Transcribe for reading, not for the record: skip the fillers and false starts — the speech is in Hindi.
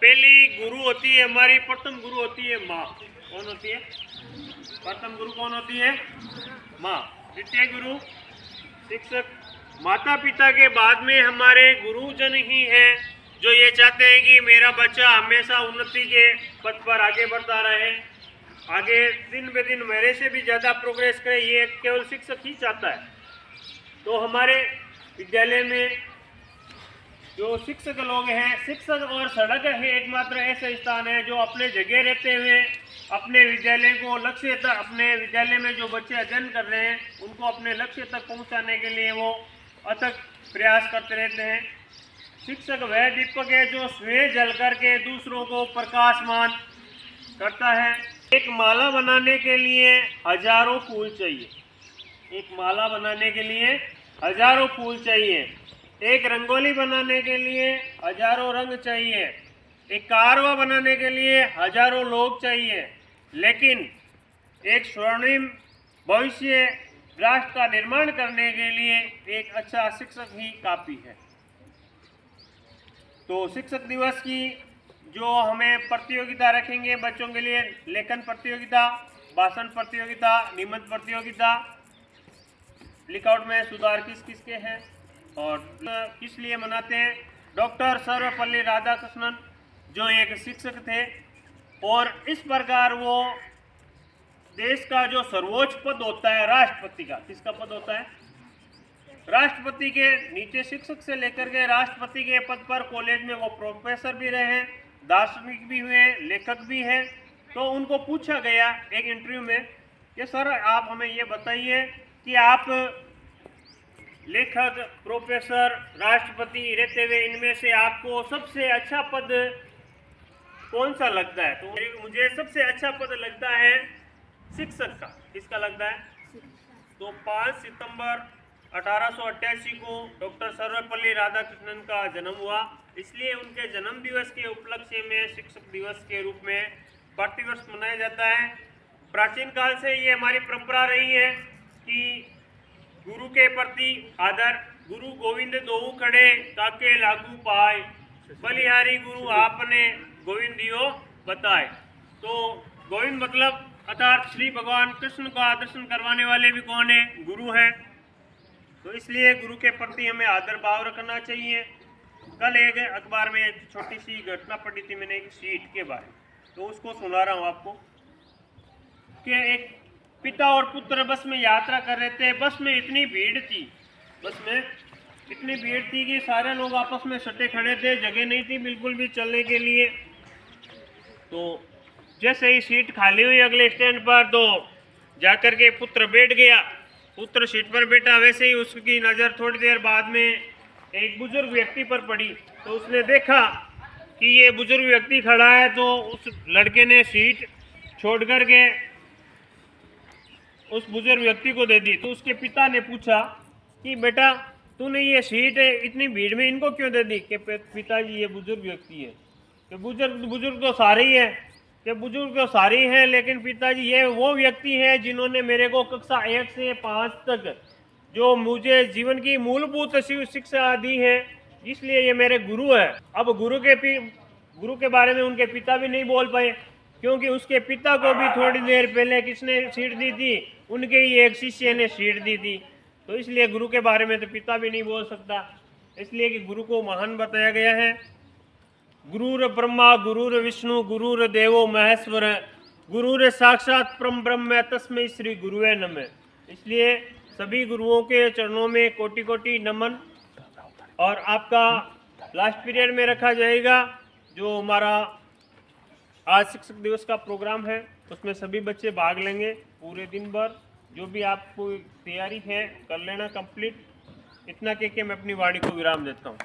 पहली गुरु होती है हमारी, प्रथम गुरु होती है माँ। कौन होती है? प्रथम गुरु कौन होती है? माँ। द्वितीय गुरु शिक्षक। माता पिता के बाद में हमारे गुरुजन ही हैं, जो ये चाहते हैं कि मेरा बच्चा हमेशा उन्नति के पथ पर आगे बढ़ता रहे, आगे दिन ब दिन मेरे से भी ज़्यादा प्रोग्रेस करे, ये केवल शिक्षक ही चाहता है। तो हमारे विद्यालय में जो शिक्षक लोग हैं, शिक्षक और सड़क है एकमात्र ऐसा स्थान है जो अपने जगह रहते हुए अपने विद्यालय को लक्ष्य तक, अपने विद्यालय में जो बच्चे अध्ययन कर रहे हैं उनको अपने लक्ष्य तक पहुंचाने के लिए वो अथक प्रयास करते रहते हैं। शिक्षक वह दीपक है जो स्वयं जल करके दूसरों को प्रकाशमान करता है। एक माला बनाने के लिए हजारों फूल चाहिए, एक माला बनाने के लिए हजारों फूल चाहिए, एक रंगोली बनाने के लिए हजारों रंग चाहिए, एक कारवा बनाने के लिए हजारों लोग चाहिए, लेकिन एक स्वर्णिम भविष्य राष्ट्र का निर्माण करने के लिए एक अच्छा शिक्षक ही काफी है। तो शिक्षक दिवस की जो हमें प्रतियोगिता रखेंगे बच्चों के लिए, लेखन प्रतियोगिता, भाषण प्रतियोगिता, निबंध प्रतियोगिता, लिखआउट में सुधार किस किस के हैं और किस लिए मनाते हैं। डॉक्टर सर्वपल्ली राधाकृष्णन जो एक शिक्षक थे और इस प्रकार वो देश का जो सर्वोच्च पद होता है राष्ट्रपति का, किसका पद होता है? राष्ट्रपति के नीचे शिक्षक से लेकर के राष्ट्रपति के पद पर कॉलेज में वो प्रोफेसर भी रहे हैं, दार्शनिक भी हुए, लेखक भी हैं। तो उनको पूछा गया एक इंटरव्यू में कि सर आप हमें ये बताइए कि आप लेखक, प्रोफेसर, राष्ट्रपति रहते हुए इनमें से आपको सबसे अच्छा पद कौन सा लगता है? तो मुझे सबसे अच्छा पद लगता है शिक्षक का। किसका लगता है? तो 5 सितंबर 1888 को डॉक्टर सर्वपल्ली राधाकृष्णन का जन्म हुआ, इसलिए उनके जन्म दिवस के उपलक्ष्य में शिक्षक दिवस के रूप में प्रतिवर्ष मनाया जाता है। प्राचीन काल से ये हमारी परंपरा रही है कि गुरु के प्रति आदर, गुरु गोविंद दोऊ खड़े ताके लागू पाए, बलिहारी गुरु आपने गोविंद दियो बताए। तो गोविंद मतलब अर्थात श्री भगवान कृष्ण का दर्शन करवाने वाले भी कौन है? गुरु हैं। तो इसलिए गुरु के प्रति हमें आदर भाव रखना चाहिए। कल एक अखबार में एक छोटी सी घटना पढ़ी थी मैंने एक सीट के बारे में, तो उसको सुना रहा हूँ आपको कि एक पिता और पुत्र बस में यात्रा कर रहे थे। बस में इतनी भीड़ थी, बस में इतनी भीड़ थी कि सारे लोग आपस में सटे खड़े थे, जगह नहीं थी बिल्कुल भी चलने के लिए। तो जैसे ही सीट खाली हुई अगले स्टैंड पर, तो जाकर के पुत्र बैठ गया। पुत्र सीट पर बैठा, वैसे ही उसकी नज़र थोड़ी देर बाद में एक बुजुर्ग व्यक्ति पर पड़ी। तो उसने देखा कि ये बुजुर्ग व्यक्ति खड़ा है, तो उस लड़के ने सीट छोड़ कर के उस बुजुर्ग व्यक्ति को दे दी। तो उसके पिता ने पूछा कि बेटा तूने ये सीट इतनी भीड़ में इनको क्यों दे दी? कि पिताजी ये बुजुर्ग व्यक्ति है। कि बुजुर्ग तो सारे ही हैं, कि बुजुर्ग तो सारे ही हैं, लेकिन पिताजी ये वो व्यक्ति हैं जिन्होंने मेरे को कक्षा 1 से 5 तक जो मुझे जीवन की मूलभूत शिक्षा दी है, इसलिए ये मेरे गुरु है। अब गुरु के बारे में उनके पिता भी नहीं बोल पाए, क्योंकि उसके पिता को भी थोड़ी देर पहले किसने सीट दी थी? उनके ही एक शिष्य ने सीट दी थी। तो इसलिए गुरु के बारे में तो पिता भी नहीं बोल सकता, इसलिए कि गुरु को महान बताया गया है। गुरुर ब्रह्मा गुरुर विष्णु गुरुर देवो महेश्वर, गुरुर साक्षात परम ब्रह्म तस्मै श्री गुरुवे नमः। इसलिए सभी गुरुओं के चरणों में कोटि कोटि नमन। और आपका लास्ट पीरियड में रखा जाएगा जो हमारा आज शिक्षक दिवस का प्रोग्राम है, उसमें सभी बच्चे भाग लेंगे। पूरे दिन भर जो भी आपको तैयारी है कर लेना कंप्लीट। इतना कह के मैं अपनी वाणी को विराम देता हूँ।